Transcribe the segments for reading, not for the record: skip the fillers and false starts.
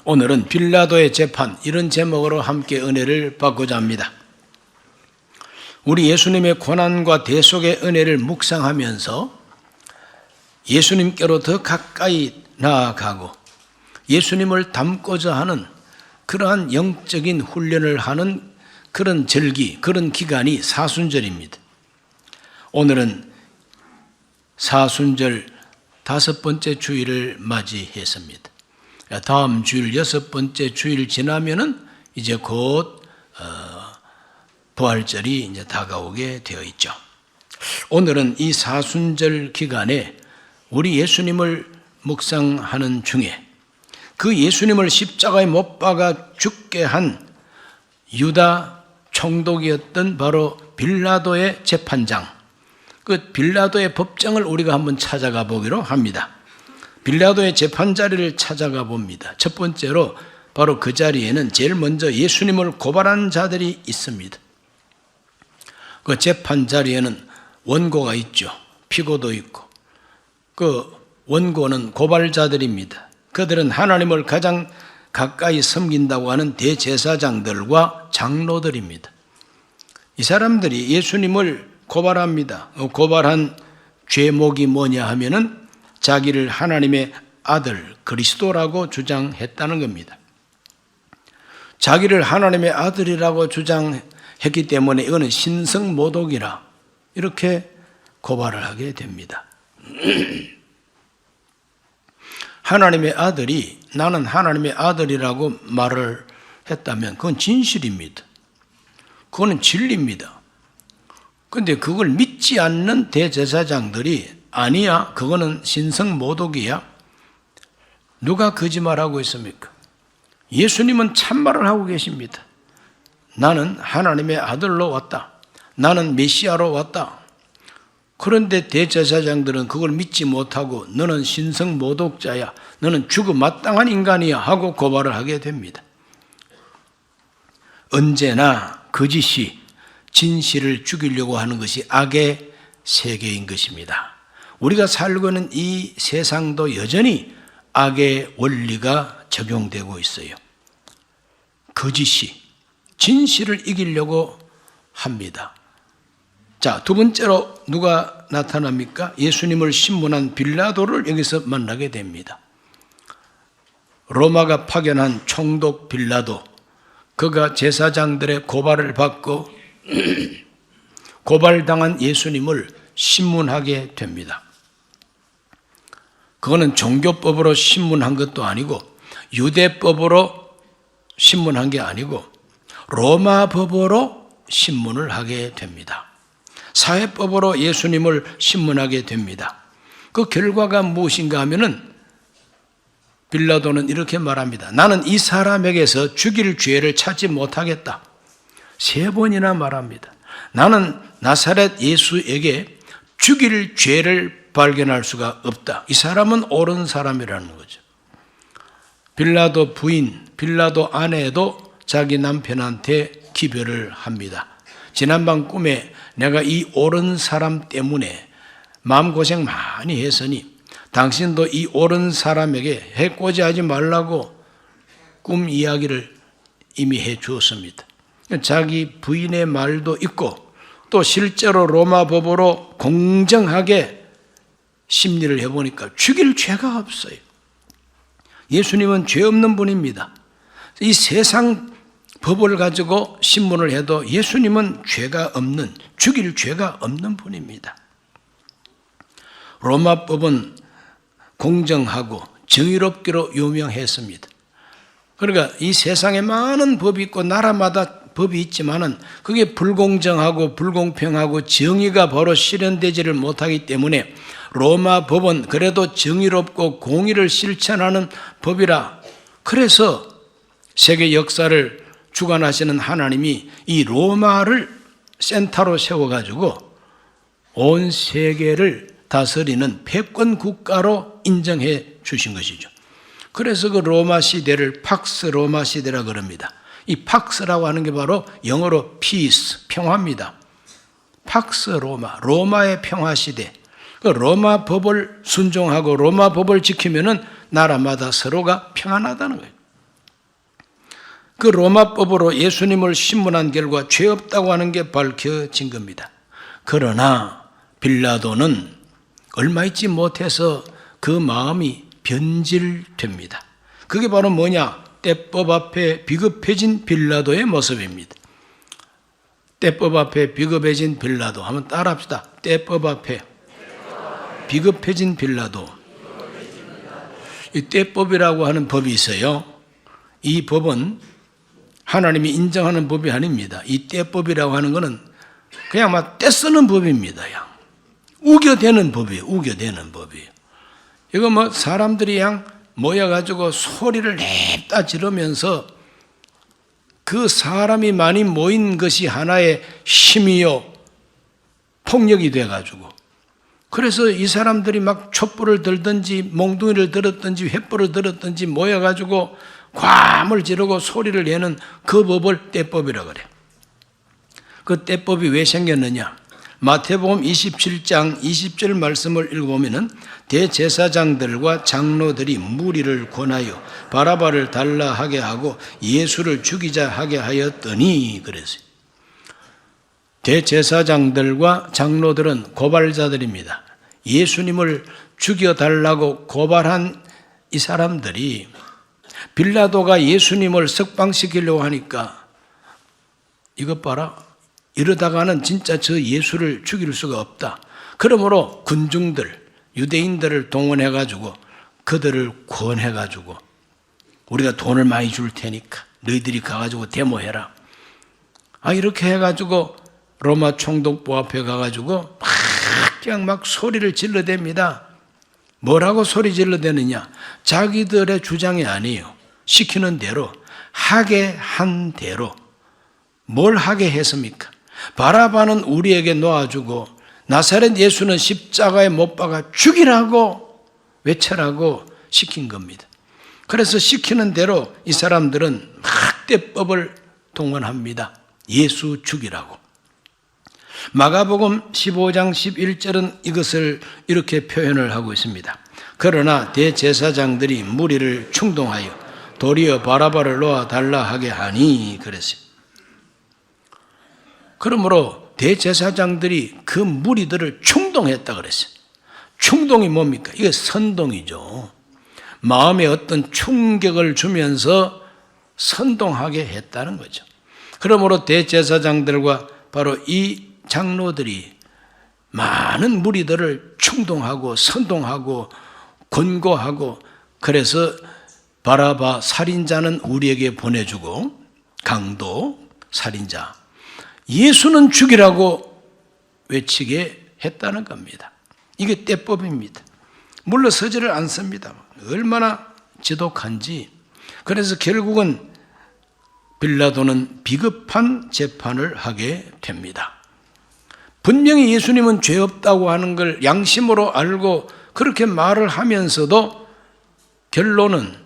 오늘은 빌라도의 재판, 이런 제목으로 함께 은혜를 받고자 합니다. 우리 예수님의 고난과 대속의 은혜를 묵상하면서 예수님께로 더 가까이 나아가고 예수님을 닮고자 하는 그러한 영적인 훈련을 하는 그런 절기, 그런 기간이 사순절입니다. 오늘은 사순절 5번째 주일을 맞이했습니다. 다음 주일 6번째 주일 지나면은 이제 곧 부활절이 이제 다가오게 되어 있죠. 오늘은 이 사순절 기간에 우리 예수님을 묵상하는 중에 그 예수님을 십자가에 못 박아 죽게 한 유다 총독이었던 바로 빌라도의 재판장, 그 빌라도의 법정을 우리가 한번 찾아가 보기로 합니다. 빌라도의 재판 자리를 찾아가 봅니다. 첫 번째로 바로 그 자리에는 제일 먼저 예수님을 고발한 자들이 있습니다. 그 재판 자리에는 원고가 있죠. 피고도 있고. 그 원고는 고발자들입니다. 그들은 하나님을 가장 가까이 섬긴다고 하는 대제사장들과 장로들입니다. 이 사람들이 예수님을 고발합니다. 고발한 죄목이 뭐냐 하면은 자기를 하나님의 아들 그리스도라고 주장했다는 겁니다. 자기를 하나님의 아들이라고 주장했기 때문에 이거는 신성모독이라 이렇게 고발을 하게 됩니다. 하나님의 아들이 나는 하나님의 아들이라고 말을 했다면 그건 진실입니다. 그거는 진리입니다. 그런데 그걸 믿지 않는 대제사장들이 아니야, 그거는 신성모독이야. 누가 거짓말하고 있습니까? 예수님은 참말을 하고 계십니다. 나는 하나님의 아들로 왔다. 나는 메시아로 왔다. 그런데 대제사장들은 그걸 믿지 못하고 너는 신성모독자야, 너는 죽어 마땅한 인간이야 하고 고발을 하게 됩니다. 언제나 거짓이 진실을 죽이려고 하는 것이 악의 세계인 것입니다. 우리가 살고 있는 이 세상도 여전히 악의 원리가 적용되고 있어요. 거짓이 진실을 이기려고 합니다. 자, 두 번째로 누가 나타납니까? 예수님을 신문한 빌라도를 여기서 만나게 됩니다. 로마가 파견한 총독 빌라도, 그가 제사장들의 고발을 받고 고발당한 예수님을 신문하게 됩니다. 그거는 종교법으로 신문한 것도 아니고 유대법으로 신문한 게 아니고 로마 법으로 신문을 하게 됩니다. 사회법으로 예수님을 신문하게 됩니다. 그 결과가 무엇인가 하면은 빌라도는 이렇게 말합니다. 나는 이 사람에게서 죽일 죄를 찾지 못하겠다. 3번이나 말합니다. 나는 나사렛 예수에게 죽일 죄를 발견할 수가 없다. 이 사람은 옳은 사람이라는 거죠. 빌라도 부인, 빌라도 아내도 자기 남편한테 기별을 합니다. 지난밤 꿈에 내가 이 옳은 사람 때문에 마음고생 많이 했으니 당신도 이 옳은 사람에게 해코지하지 말라고 꿈 이야기를 이미 해 주었습니다. 자기 부인의 말도 있고 또 실제로 로마 법으로 공정하게 심리를 해보니까 죽일 죄가 없어요. 예수님은 죄 없는 분입니다. 이 세상 법을 가지고 신문을 해도 예수님은 죄가 없는, 죽일 죄가 없는 분입니다. 로마 법은 공정하고 정의롭기로 유명했습니다. 그러니까 이 세상에 많은 법이 있고 나라마다 법이 있지만은 그게 불공정하고 불공평하고 정의가 바로 실현되지를 못하기 때문에 로마 법은 그래도 정의롭고 공의를 실천하는 법이라, 그래서 세계 역사를 주관하시는 하나님이 이 로마를 센터로 세워가지고 온 세계를 다스리는 패권 국가로 인정해 주신 것이죠. 그래서 그 로마 시대를 팍스 로마 시대라 그럽니다. 이 팍스라고 하는 게 바로 영어로 peace, 평화입니다. 팍스 로마, 로마의 평화 시대. 그 로마 법을 순종하고 로마 법을 지키면은 나라마다 서로가 평안하다는 거예요. 그 로마법으로 예수님을 신문한 결과 죄 없다고 하는 게 밝혀진 겁니다. 그러나 빌라도는 얼마 있지 못해서 그 마음이 변질됩니다. 그게 바로 뭐냐? 때법 앞에 비겁해진 빌라도의 모습입니다. 때법 앞에 비겁해진 빌라도. 한번 따라합시다. 때법 앞에 비겁해진 빌라도. 이 때법이라고 하는 법이 있어요. 이 법은 하나님이 인정하는 법이 아닙니다. 이 때법이라고 하는 것은 그냥 막 떼쓰는 법입니다. 그냥 우겨대는 법이에요. 우겨대는 법이에요. 이거 뭐 사람들이 그냥 모여가지고 소리를 냅다 지르면서 그 사람이 많이 모인 것이 하나의 힘이요 폭력이 돼가지고, 그래서 이 사람들이 막 촛불을 들든지 몽둥이를 들었든지 횃불을 들었든지 모여가지고 괌을 지르고 소리를 내는 그 법을 때법이라고 그래요. 그 때법이 왜 생겼느냐? 마태복음 27장 20절 말씀을 읽어보면 대제사장들과 장로들이 무리를 권하여 바라바를 달라 하게 하고 예수를 죽이자 하게 하였더니 그랬어요. 대제사장들과 장로들은 고발자들입니다. 예수님을 죽여달라고 고발한 이 사람들이 빌라도가 예수님을 석방시키려고 하니까 이것 봐라, 이러다가는 진짜 저 예수를 죽일 수가 없다. 그러므로 군중들, 유대인들을 동원해가지고 그들을 권해가지고 우리가 돈을 많이 줄 테니까 너희들이 가가지고 데모해라. 이렇게 해가지고 로마 총독부 앞에 가가지고 그냥 막 소리를 질러댑니다. 뭐라고 소리 질러대느냐? 자기들의 주장이 아니에요. 시키는 대로, 하게 한 대로. 뭘 하게 했습니까? 바라바는 우리에게 놓아주고 나사렛 예수는 십자가에 못 박아 죽이라고 외쳐라고 시킨 겁니다. 그래서 시키는 대로 이 사람들은 학대법을 동원합니다. 예수 죽이라고. 마가복음 15장 11절은 이것을 이렇게 표현을 하고 있습니다. 그러나 대제사장들이 무리를 충동하여 도리어 바라바를 놓아달라 하게 하니 그랬습니다. 그러므로 대제사장들이 그 무리들을 충동했다 그랬어요. 충동이 뭡니까? 이게 선동이죠. 마음에 어떤 충격을 주면서 선동하게 했다는 거죠. 그러므로 대제사장들과 바로 이 장로들이 많은 무리들을 충동하고 선동하고 권고하고, 그래서 바라바 살인자는 우리에게 보내주고 강도 살인자 예수는 죽이라고 외치게 했다는 겁니다. 이게 때법입니다. 물러서지를 않습니다. 얼마나 지독한지. 그래서 결국은 빌라도는 비겁한 재판을 하게 됩니다. 분명히 예수님은 죄 없다고 하는 걸 양심으로 알고 그렇게 말을 하면서도 결론은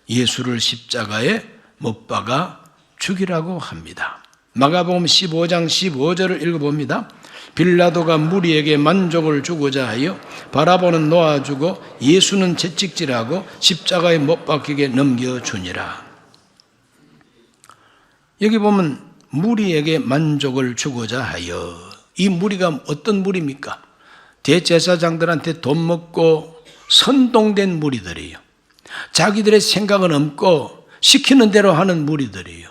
예수를 십자가에 못 박아 죽이라고 합니다. 마가복음 15장 15절을 읽어봅니다. 빌라도가 무리에게 만족을 주고자 하여 바라바는 놓아주고 예수는 채찍질하고 십자가에 못 박히게 넘겨주니라. 여기 보면 무리에게 만족을 주고자 하여, 이 무리가 어떤 무리입니까? 대제사장들한테 돈 먹고 선동된 무리들이에요. 자기들의 생각은 없고 시키는 대로 하는 무리들이에요.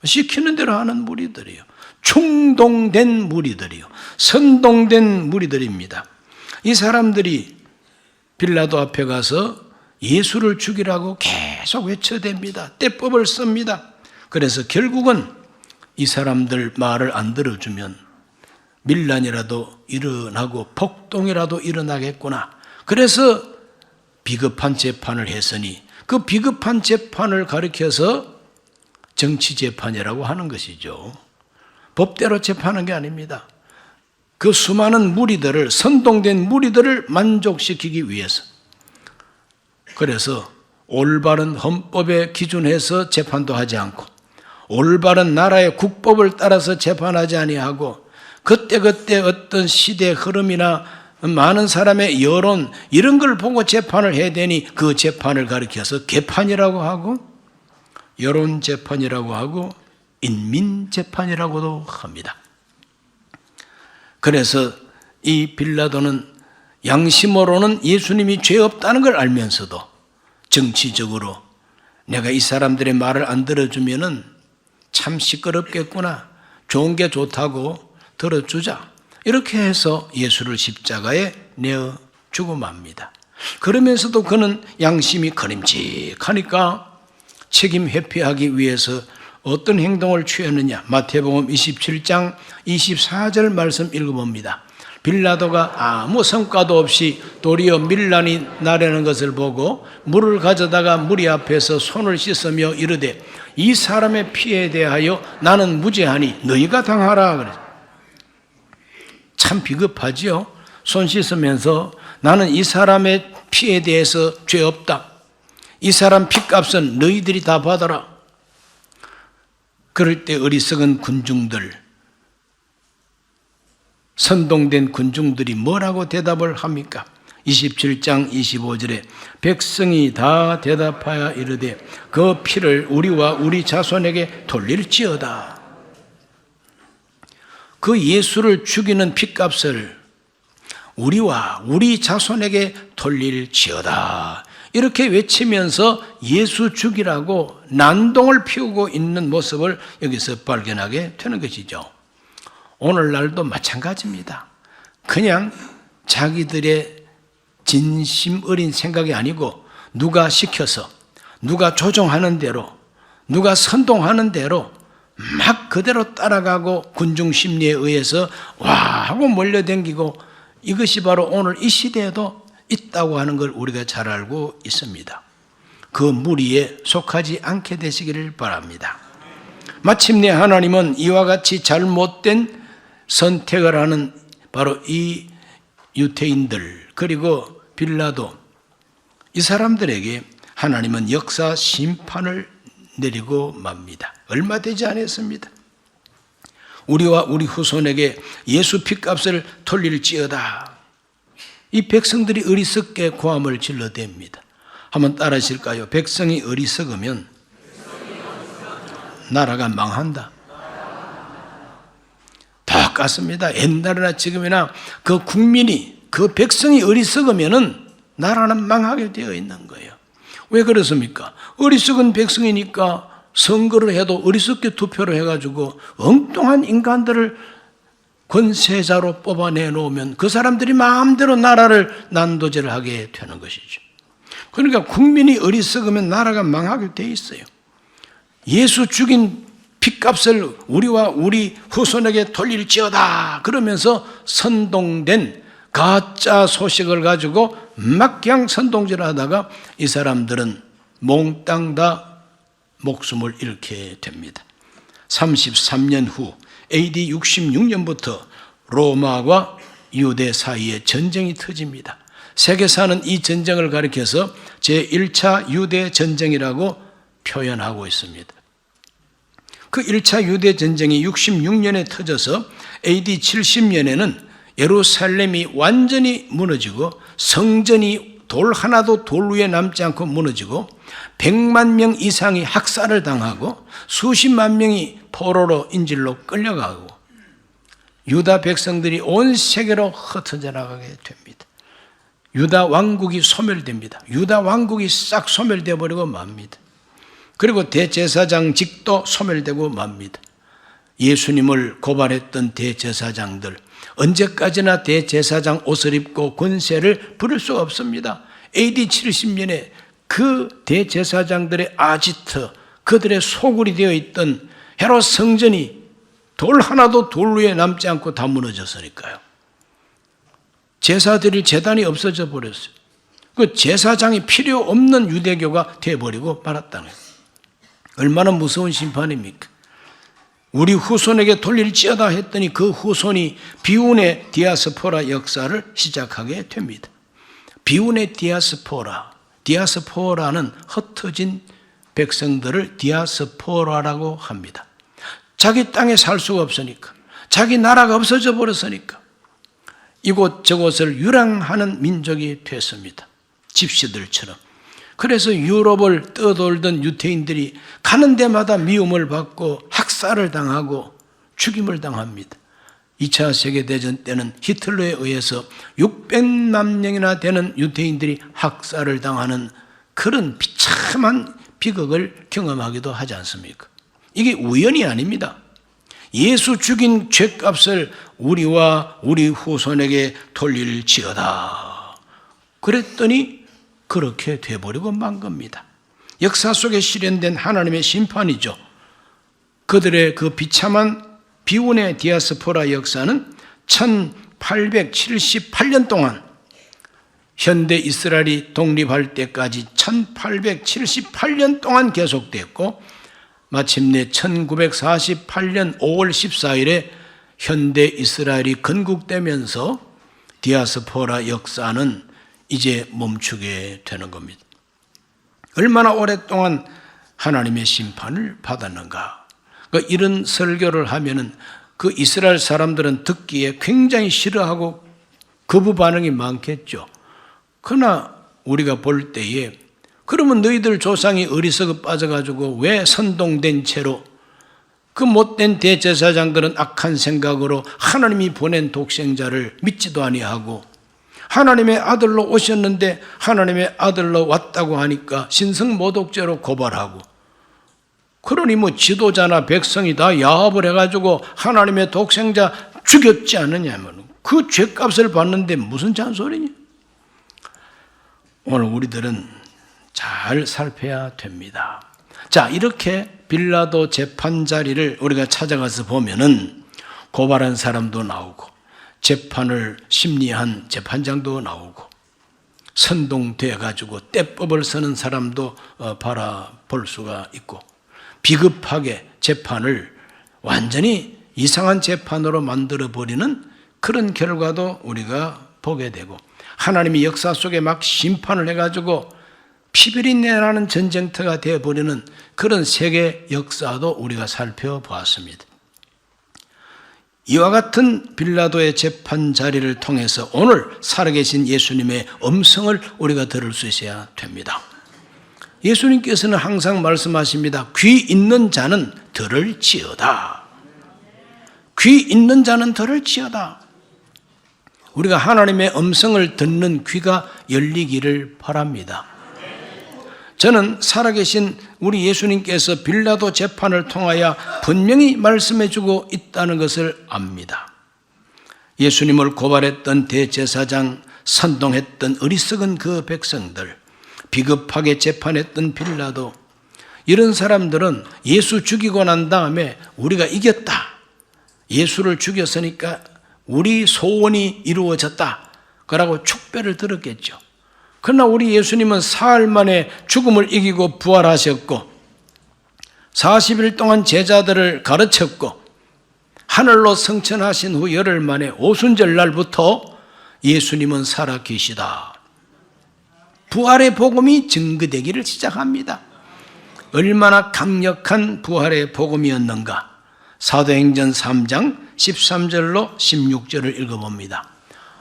시키는 대로 하는 무리들이에요. 충동된 무리들이에요. 선동된 무리들입니다. 이 사람들이 빌라도 앞에 가서 예수를 죽이라고 계속 외쳐댑니다. 때법을 씁니다. 그래서 결국은 이 사람들 말을 안 들어주면 밀란이라도 일어나고 폭동이라도 일어나겠구나. 그래서 비겁한 재판을 했으니 그 비겁한 재판을 가리켜서 정치재판이라고 하는 것이죠. 법대로 재판한 게 아닙니다. 그 수많은 무리들을, 선동된 무리들을 만족시키기 위해서. 그래서 올바른 헌법에 기준해서 재판도 하지 않고 올바른 나라의 국법을 따라서 재판하지 아니하고 그때그때 어떤 시대 흐름이나 많은 사람의 여론 이런 걸 보고 재판을 해야 되니 그 재판을 가리켜서 개판이라고 하고, 여론재판이라고 하고 인민재판이라고도 합니다. 그래서 이 빌라도는 양심으로는 예수님이 죄 없다는 걸 알면서도 정치적으로 내가 이 사람들의 말을 안 들어주면은 참 시끄럽겠구나, 좋은 게 좋다고 들어주자, 이렇게 해서 예수를 십자가에 내어 주고 맙니다. 그러면서도 그는 양심이 거림직하니까 책임 회피하기 위해서 어떤 행동을 취했느냐. 마태복음 27장 24절 말씀 읽어봅니다. 빌라도가 아무 성과도 없이 도리어 밀란이 나려는 것을 보고 물을 가져다가 무리 앞에서 손을 씻으며 이르되 이 사람의 피에 대하여 나는 무죄하니 너희가 당하라. 그래. 참 비겁하지요. 손 씻으면서 나는 이 사람의 피에 대해서 죄 없다, 이 사람 피값은 너희들이 다 받아라. 그럴 때 어리석은 군중들, 선동된 군중들이 뭐라고 대답을 합니까? 27장 25절에 백성이 다 대답하여 이르되 그 피를 우리와 우리 자손에게 돌릴지어다. 그 예수를 죽이는 피값을 우리와 우리 자손에게 돌릴지어다. 이렇게 외치면서 예수 죽이라고 난동을 피우고 있는 모습을 여기서 발견하게 되는 것이죠. 오늘날도 마찬가지입니다. 그냥 자기들의 진심 어린 생각이 아니고 누가 시켜서, 누가 조종하는 대로, 누가 선동하는 대로 막 그대로 따라가고 군중 심리에 의해서 와 하고 몰려댕기고, 이것이 바로 오늘 이 시대에도 있다고 하는 걸 우리가 잘 알고 있습니다. 그 무리에 속하지 않게 되시기를 바랍니다. 마침내 하나님은 이와 같이 잘못된 선택을 하는 바로 이 유대인들, 그리고 빌라도, 이 사람들에게 하나님은 역사 심판을 내리고 맙니다. 얼마 되지 않았습니다. 우리와 우리 후손에게 예수 피값을 돌릴지어다. 이 백성들이 어리석게 고함을 질러댑니다. 한번 따라하실까요? 백성이 어리석으면 나라가 망한다. 똑같습니다. 옛날이나 지금이나 그 국민이, 그 백성이 어리석으면은 나라는 망하게 되어 있는 거예요. 왜 그렇습니까? 어리석은 백성이니까 선거를 해도 어리석게 투표를 해가지고 엉뚱한 인간들을 권세자로 뽑아내 놓으면 그 사람들이 마음대로 나라를 난도질을 하게 되는 것이죠. 그러니까 국민이 어리석으면 나라가 망하게 돼 있어요. 예수 죽인 핏값을 우리와 우리 후손에게 돌릴지어다 그러면서 선동된 가짜 소식을 가지고 막 그냥 선동질을 하다가 이 사람들은 몽땅 다 목숨을 잃게 됩니다. 33년 후 AD 66년부터 로마와 유대 사이에 전쟁이 터집니다. 세계사는 이 전쟁을 가리켜서 제1차 유대 전쟁이라고 표현하고 있습니다. 그 1차 유대 전쟁이 66년에 터져서 AD 70년에는 예루살렘이 완전히 무너지고 성전이 돌 하나도 돌 위에 남지 않고 무너지고 100만 명 이상이 학살을 당하고 수십만 명이 포로로 인질로 끌려가고 유다 백성들이 온 세계로 흩어져 나가게 됩니다. 유다 왕국이 소멸됩니다. 유다 왕국이 싹 소멸되어 버리고 맙니다. 그리고 대제사장직도 소멸되고 맙니다. 예수님을 고발했던 대제사장들, 언제까지나 대제사장 옷을 입고 권세를 부릴 수가 없습니다. AD 70년에 그 대제사장들의 아지트, 그들의 소굴이 되어 있던 헤롯 성전이 돌 하나도 돌 위에 남지 않고 다 무너졌으니까요. 제사 드릴 제단이 없어져 버렸어요. 그 제사장이 필요 없는 유대교가 되어버리고 말았다는 거예요. 얼마나 무서운 심판입니까? 우리 후손에게 돌릴지어다 했더니 그 후손이 비운의 디아스포라 역사를 시작하게 됩니다. 비운의 디아스포라는 흩어진 백성들을 디아스포라라고 합니다. 자기 땅에 살 수가 없으니까, 자기 나라가 없어져 버렸으니까 이곳저곳을 유랑하는 민족이 됐습니다. 집시들처럼. 그래서 유럽을 떠돌던 유태인들이 가는 데마다 미움을 받고 학살을 당하고 죽임을 당합니다. 2차 세계대전 때는 히틀러에 의해서 600만 명이나 되는 유태인들이 학살을 당하는 그런 비참한 비극을 경험하기도 하지 않습니까? 이게 우연이 아닙니다. 예수 죽인 죗값을 우리와 우리 후손에게 돌릴지어다. 그랬더니 그렇게 돼버리고 만 겁니다. 역사 속에 실현된 하나님의 심판이죠. 그들의 그 비참한 비운의 디아스포라 역사는 1878년 동안 현대 이스라엘이 독립할 때까지 1878년 동안 계속됐고 마침내 1948년 5월 14일에 현대 이스라엘이 건국되면서 디아스포라 역사는 이제 멈추게 되는 겁니다. 얼마나 오랫동안 하나님의 심판을 받았는가. 이런 설교를 하면은 그 이스라엘 사람들은 듣기에 굉장히 싫어하고 거부 반응이 많겠죠. 그러나 우리가 볼 때에 그러면 너희들 조상이 어리석어 빠져가지고 왜 선동된 채로 그 못된 대제사장들은 악한 생각으로 하나님이 보낸 독생자를 믿지도 아니하고 하나님의 아들로 오셨는데 하나님의 아들로 왔다고 하니까 신성모독죄로 고발하고 그러니 뭐 지도자나 백성이 다 야합을 해가지고 하나님의 독생자 죽였지 않느냐면 그 죄값을 받는데 무슨 잔소리냐. 오늘 우리들은 잘 살펴야 됩니다. 자, 이렇게 빌라도 재판 자리를 우리가 찾아가서 보면은 고발한 사람도 나오고 재판을 심리한 재판장도 나오고 선동돼 가지고 떼법을 쓰는 사람도 바라볼 수가 있고 비급하게 재판을 완전히 이상한 재판으로 만들어버리는 그런 결과도 우리가 보게 되고 하나님이 역사 속에 막 심판을 해가지고 피비린내 나는 전쟁터가 되어버리는 그런 세계 역사도 우리가 살펴보았습니다. 이와 같은 빌라도의 재판 자리를 통해서 오늘 살아계신 예수님의 음성을 우리가 들을 수 있어야 됩니다. 예수님께서는 항상 말씀하십니다. 귀 있는 자는 들을지어다. 귀 있는 자는 들을지어다. 우리가 하나님의 음성을 듣는 귀가 열리기를 바랍니다. 저는 살아계신 우리 예수님께서 빌라도 재판을 통하여 분명히 말씀해주고 있다는 것을 압니다. 예수님을 고발했던 대제사장, 선동했던 어리석은 그 백성들, 비겁하게 재판했던 빌라도, 이런 사람들은 예수 죽이고 난 다음에 우리가 이겼다, 예수를 죽였으니까 우리 소원이 이루어졌다 그러고 축배를 들었겠죠. 그러나 우리 예수님은 사흘 만에 죽음을 이기고 부활하셨고 40일 동안 제자들을 가르쳤고 하늘로 승천하신 후 열흘 만에 오순절 날부터 예수님은 살아 계시다. 부활의 복음이 증거되기를 시작합니다. 얼마나 강력한 부활의 복음이었는가. 사도행전 3장 13절로 16절을 읽어봅니다.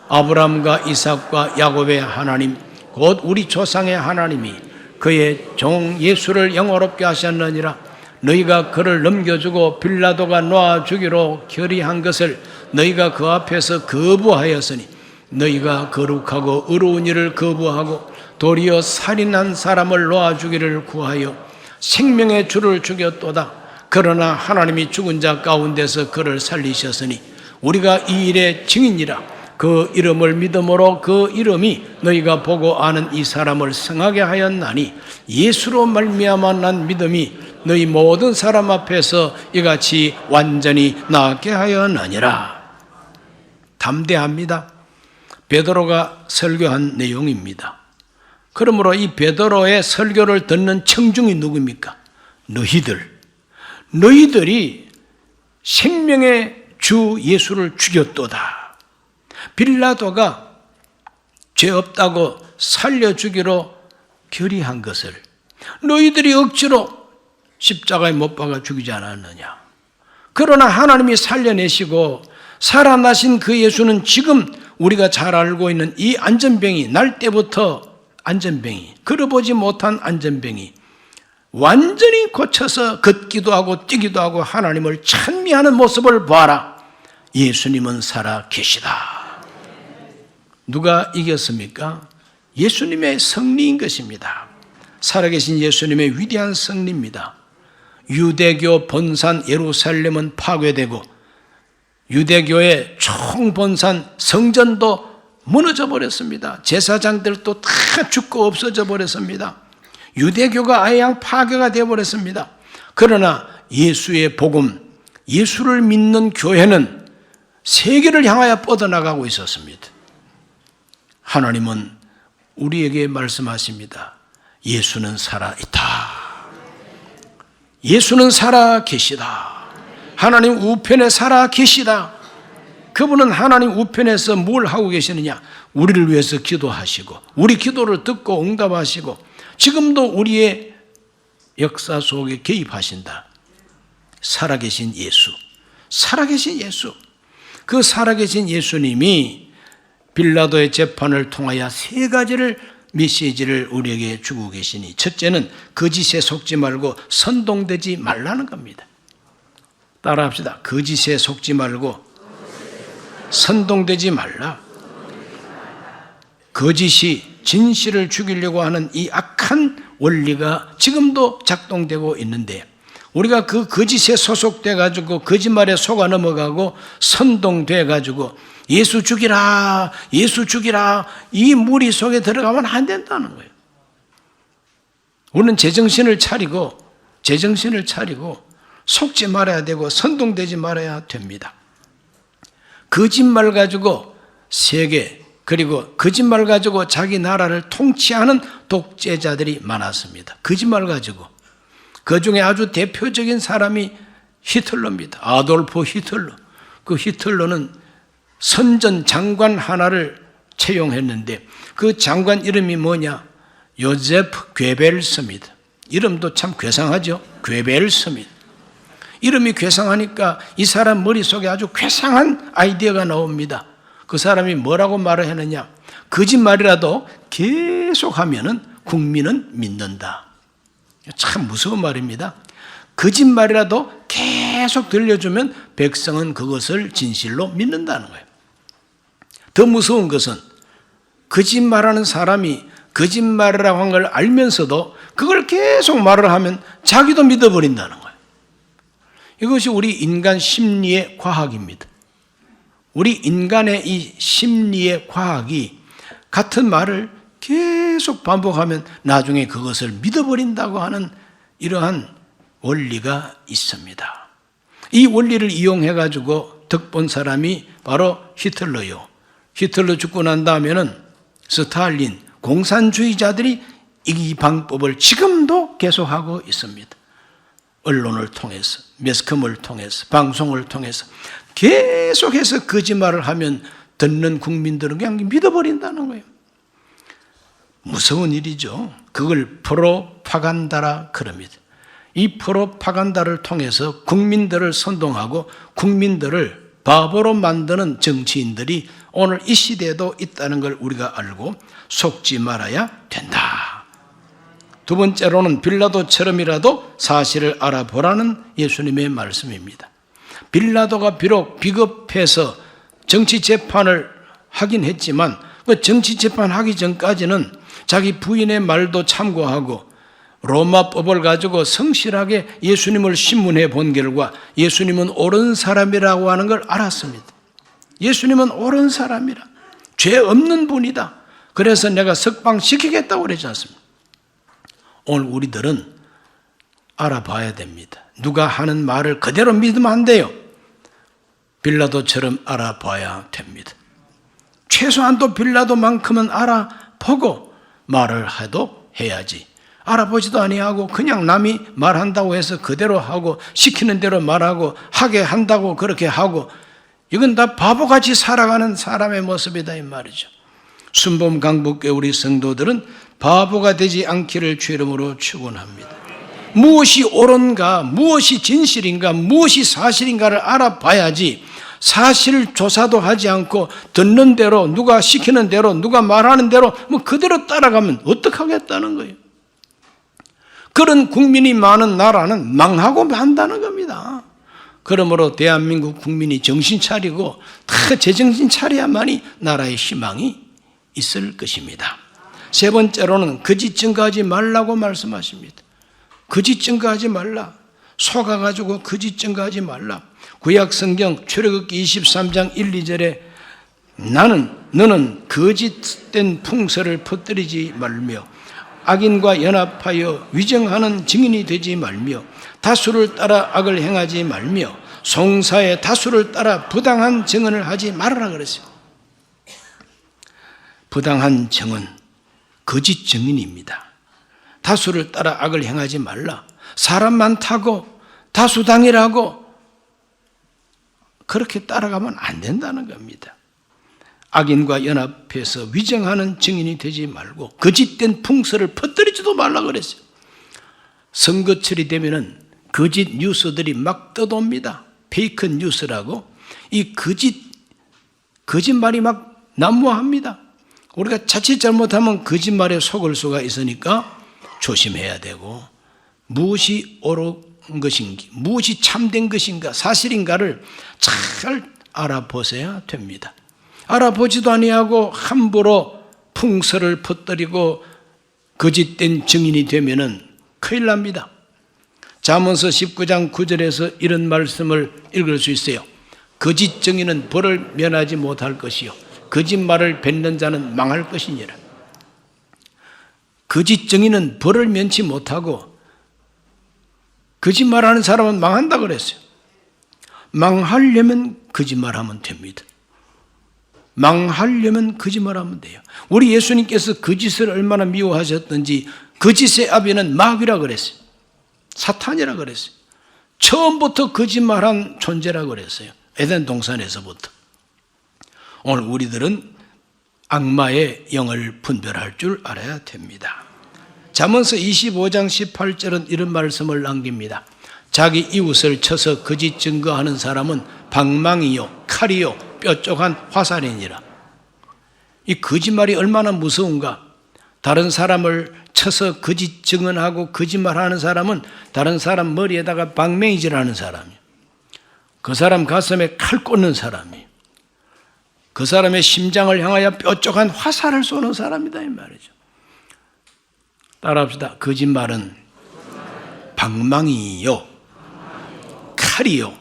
아브라함과 이삭과 야곱의 하나님 곧 우리 조상의 하나님이 그의 종 예수를 영화롭게 하셨느니라. 너희가 그를 넘겨주고 빌라도가 놓아 주기로 결의한 것을 너희가 그 앞에서 거부하였으니 너희가 거룩하고 의로운 일을 거부하고 도리어 살인한 사람을 놓아 주기를 구하여 생명의 주를 죽였도다. 그러나 하나님이 죽은 자 가운데서 그를 살리셨으니 우리가 이 일의 증인이라. 그 이름을 믿음으로 그 이름이 너희가 보고 아는 이 사람을 성하게 하였나니 예수로 말미암아 난 믿음이 너희 모든 사람 앞에서 이같이 완전히 나게 하였느니라. 담대합니다. 베드로가 설교한 내용입니다. 그러므로 이 베드로의 설교를 듣는 청중이 누구입니까? 너희들이 생명의 주 예수를 죽였도다. 빌라도가 죄 없다고 살려주기로 결의한 것을 너희들이 억지로 십자가에 못 박아 죽이지 않았느냐. 그러나 하나님이 살려내시고 살아나신 그 예수는 지금 우리가 잘 알고 있는 이 안전병이 날 때부터 안전뱅이, 걸어보지 못한 안전뱅이 완전히 고쳐서 걷기도 하고 뛰기도 하고 하나님을 찬미하는 모습을 보아라. 예수님은 살아 계시다. 누가 이겼습니까? 예수님의 승리인 것입니다. 살아계신 예수님의 위대한 승리입니다. 유대교 본산 예루살렘은 파괴되고 유대교의 총본산 성전도 무너져 버렸습니다. 제사장들도 다 죽고 없어져 버렸습니다. 유대교가 아예 파괴가 되어 버렸습니다. 그러나 예수의 복음, 예수를 믿는 교회는 세계를 향하여 뻗어나가고 있었습니다. 하나님은 우리에게 말씀하십니다. 예수는 살아있다. 예수는 살아 계시다. 하나님 우편에 살아 계시다. 그분은 하나님 우편에서 뭘 하고 계시느냐? 우리를 위해서 기도하시고 우리 기도를 듣고 응답하시고 지금도 우리의 역사 속에 개입하신다. 살아계신 예수, 살아계신 예수. 그 살아계신 예수님이 빌라도의 재판을 통하여 세 가지를 메시지를 우리에게 주고 계시니, 첫째는 거짓에 속지 말고 선동되지 말라는 겁니다. 따라합시다. 거짓에 속지 말고 선동되지 말라. 거짓이 진실을 죽이려고 하는 이 악한 원리가 지금도 작동되고 있는데, 우리가 그 거짓에 소속돼 가지고 거짓말에 속아 넘어가고 선동돼 가지고 예수 죽이라, 예수 죽이라, 이 무리 속에 들어가면 안 된다는 거예요. 우리는 제정신을 차리고 속지 말아야 되고 선동되지 말아야 됩니다. 거짓말 가지고 세계, 그리고 거짓말 가지고 자기 나라를 통치하는 독재자들이 많았습니다. 거짓말 가지고. 그 중에 아주 대표적인 사람이 히틀러입니다. 아돌프 히틀러. 그 히틀러는 선전 장관 하나를 채용했는데 그 장관 이름이 뭐냐? 요제프 괴벨스입니다. 이름도 참 괴상하죠? 괴벨스입니다. 이름이 괴상하니까 이 사람 머릿속에 아주 괴상한 아이디어가 나옵니다. 그 사람이 뭐라고 말을 했느냐? 거짓말이라도 계속하면은 국민은 믿는다. 참 무서운 말입니다. 거짓말이라도 계속 들려주면 백성은 그것을 진실로 믿는다는 거예요. 더 무서운 것은 거짓말하는 사람이 거짓말이라고 한 걸 알면서도 그걸 계속 말을 하면 자기도 믿어버린다는 거예요. 이것이 우리 인간 심리의 과학입니다. 우리 인간의 이 심리의 과학이 같은 말을 계속 반복하면 나중에 그것을 믿어버린다고 하는 이러한 원리가 있습니다. 이 원리를 이용해 가지고 덕본 사람이 바로 히틀러요. 히틀러 죽고 난 다음에는 스탈린, 공산주의자들이 이 방법을 지금도 계속하고 있습니다. 언론을 통해서, 매스컴을 통해서, 방송을 통해서 계속해서 거짓말을 하면 듣는 국민들은 그냥 믿어버린다는 거예요. 무서운 일이죠. 그걸 프로파간다라 그럽니다. 이 프로파간다를 통해서 국민들을 선동하고 국민들을 바보로 만드는 정치인들이 오늘 이 시대에도 있다는 걸 우리가 알고 속지 말아야 된다. 두 번째로는 빌라도처럼이라도 사실을 알아보라는 예수님의 말씀입니다. 빌라도가 비록 비겁해서 정치 재판을 하긴 했지만 그 정치 재판하기 전까지는 자기 부인의 말도 참고하고 로마법을 가지고 성실하게 예수님을 신문해 본 결과 예수님은 옳은 사람이라고 하는 걸 알았습니다. 예수님은 옳은 사람이라, 죄 없는 분이다. 그래서 내가 석방시키겠다고 그러지 않습니까? 오늘 우리들은 알아봐야 됩니다. 누가 하는 말을 그대로 믿으면 안 돼요. 빌라도처럼 알아봐야 됩니다. 최소한도 빌라도만큼은 알아보고 말을 해도 해야지. 알아보지도 아니하고 그냥 남이 말한다고 해서 그대로 하고 시키는 대로 말하고 하게 한다고 그렇게 하고, 이건 다 바보같이 살아가는 사람의 모습이다 이 말이죠. 순범 강북교회 우리 성도들은 바보가 되지 않기를 주 이름으로 축원합니다. 무엇이 옳은가, 무엇이 진실인가, 무엇이 사실인가를 알아봐야지 사실 조사도 하지 않고 듣는 대로, 누가 시키는 대로, 누가 말하는 대로 뭐 그대로 따라가면 어떡하겠다는 거예요. 그런 국민이 많은 나라는 망하고 만다는 겁니다. 그러므로 대한민국 국민이 정신 차리고 다 제정신 차려야만이 나라의 희망이 있을 것입니다. 세 번째로는 거짓 증거하지 말라고 말씀하십니다. 거짓 증거하지 말라. 속아가지고 거짓 증거하지 말라. 구약 성경 출애굽기 23장 1, 2절에 너는 거짓된 풍설을 퍼뜨리지 말며 악인과 연합하여 위정하는 증인이 되지 말며 다수를 따라 악을 행하지 말며 송사의 다수를 따라 부당한 증언을 하지 말아라 그랬어요. 부당한 증언, 거짓 증인입니다. 다수를 따라 악을 행하지 말라. 사람 많다고 다수당이라고 그렇게 따라가면 안 된다는 겁니다. 악인과 연합해서 위정하는 증인이 되지 말고 거짓된 풍설을 퍼뜨리지도 말라 그랬어요. 선거철이 되면은 거짓 뉴스들이 막 떠돕니다. 페이크 뉴스라고. 이 거짓말이 막 난무합니다. 우리가 자칫 잘못하면 거짓말에 속을 수가 있으니까 조심해야 되고, 무엇이 옳은 것인가, 무엇이 참된 것인가, 사실인가를 잘 알아보셔야 됩니다. 알아보지도 아니하고 함부로 풍설을 퍼뜨리고 거짓된 증인이 되면은 큰일 납니다. 잠언서 19장 9절에서 이런 말씀을 읽을 수 있어요. 거짓 증인은 벌을 면하지 못할 것이요 거짓말을 뱉는 자는 망할 것이니라. 거짓 증인은 벌을 면치 못하고 거짓말하는 사람은 망한다 그랬어요. 망하려면 거짓말하면 됩니다. 망하려면 거짓말하면 돼요. 우리 예수님께서 거짓을 얼마나 미워하셨던지 거짓의 아비는 마귀라 그랬어요. 사탄이라 그랬어요. 처음부터 거짓말한 존재라 그랬어요. 에덴 동산에서부터. 오늘 우리들은 악마의 영을 분별할 줄 알아야 됩니다. 잠언서 25장 18절은 이런 말씀을 남깁니다. 자기 이웃을 쳐서 거짓 증거하는 사람은 방망이요 칼이요 뾰족한 화살이니라. 이 거짓말이 얼마나 무서운가. 다른 사람을 쳐서 거짓 증언하고 거짓말하는 사람은 다른 사람 머리에다가 방맹이질하는 사람이에요. 그 사람 가슴에 칼 꽂는 사람이에요. 그 사람의 심장을 향하여 뾰족한 화살을 쏘는 사람이다 이 말이죠. 따라합시다. 거짓말은 방망이요 칼이요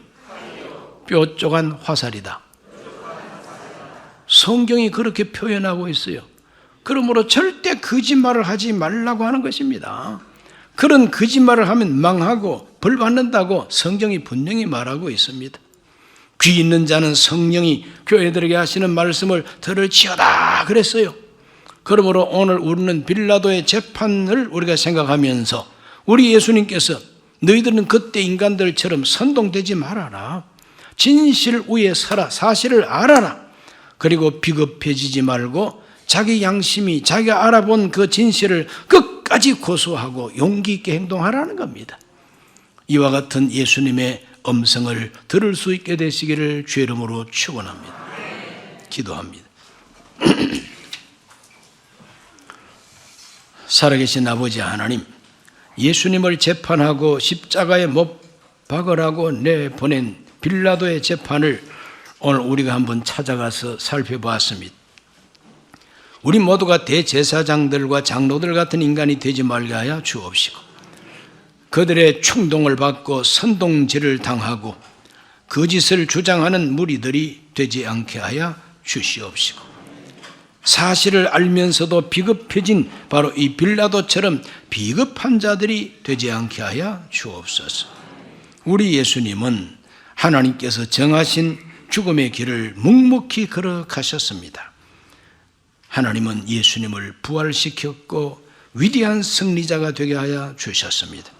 뾰족한 화살이다. 성경이 그렇게 표현하고 있어요. 그러므로 절대 거짓말을 하지 말라고 하는 것입니다. 그런 거짓말을 하면 망하고 벌 받는다고 성경이 분명히 말하고 있습니다. 귀 있는 자는 성령이 교회들에게 하시는 말씀을 들을지어다 그랬어요. 그러므로 오늘 우리는 빌라도의 재판을 우리가 생각하면서 우리 예수님께서 너희들은 그때 인간들처럼 선동되지 말아라. 진실 위에 서라. 사실을 알아라. 그리고 비겁해지지 말고 자기 양심이 자기가 알아본 그 진실을 끝까지 고수하고 용기 있게 행동하라는 겁니다. 이와 같은 예수님의 음성을 들을 수 있게 되시기를 주의 이름으로 축원합니다. 기도합니다. 살아계신 아버지 하나님, 예수님을 재판하고 십자가에 못 박으라고 내보낸 빌라도의 재판을 오늘 우리가 한번 찾아가서 살펴보았습니다. 우리 모두가 대제사장들과 장로들 같은 인간이 되지 말게 하여 주옵시고, 그들의 충동을 받고 선동질을 당하고 거짓을 주장하는 무리들이 되지 않게 하여 주시옵시고, 사실을 알면서도 비겁해진 바로 이 빌라도처럼 비겁한 자들이 되지 않게 하여 주옵소서. 우리 예수님은 하나님께서 정하신 죽음의 길을 묵묵히 걸어가셨습니다. 하나님은 예수님을 부활시켰고 위대한 승리자가 되게 하여 주셨습니다.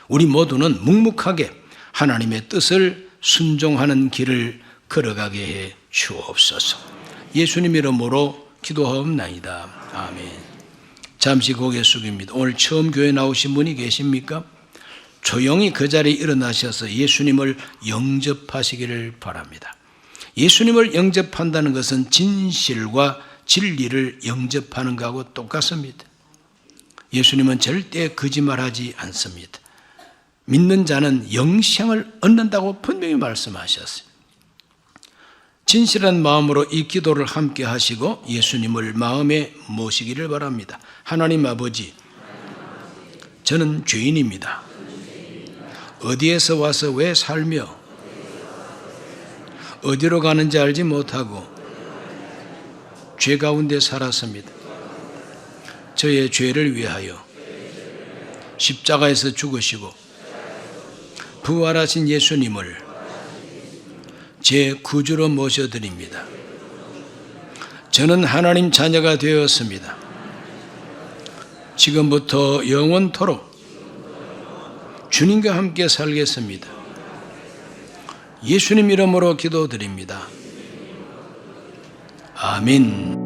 우리 모두는 묵묵하게 하나님의 뜻을 순종하는 길을 걸어가게 해 주옵소서. 예수님 이름으로 기도하옵나이다. 아멘. 잠시 고개 숙입니다. 오늘 처음 교회 나오신 분이 계십니까? 조용히 그 자리에 일어나셔서 예수님을 영접하시기를 바랍니다. 예수님을 영접한다는 것은 진실과 진리를 영접하는 것하고 똑같습니다. 예수님은 절대 거짓말하지 않습니다. 믿는 자는 영생을 얻는다고 분명히 말씀하셨어요. 진실한 마음으로 이 기도를 함께 하시고 예수님을 마음에 모시기를 바랍니다. 하나님 아버지, 저는 죄인입니다. 어디에서 와서 왜 살며 어디로 가는지 알지 못하고 죄 가운데 살았습니다. 저의 죄를 위하여 십자가에서 죽으시고 부활하신 예수님을 제 구주로 모셔드립니다. 저는 하나님 자녀가 되었습니다. 지금부터 영원토록 주님과 함께 살겠습니다. 예수님 이름으로 기도드립니다. 아멘.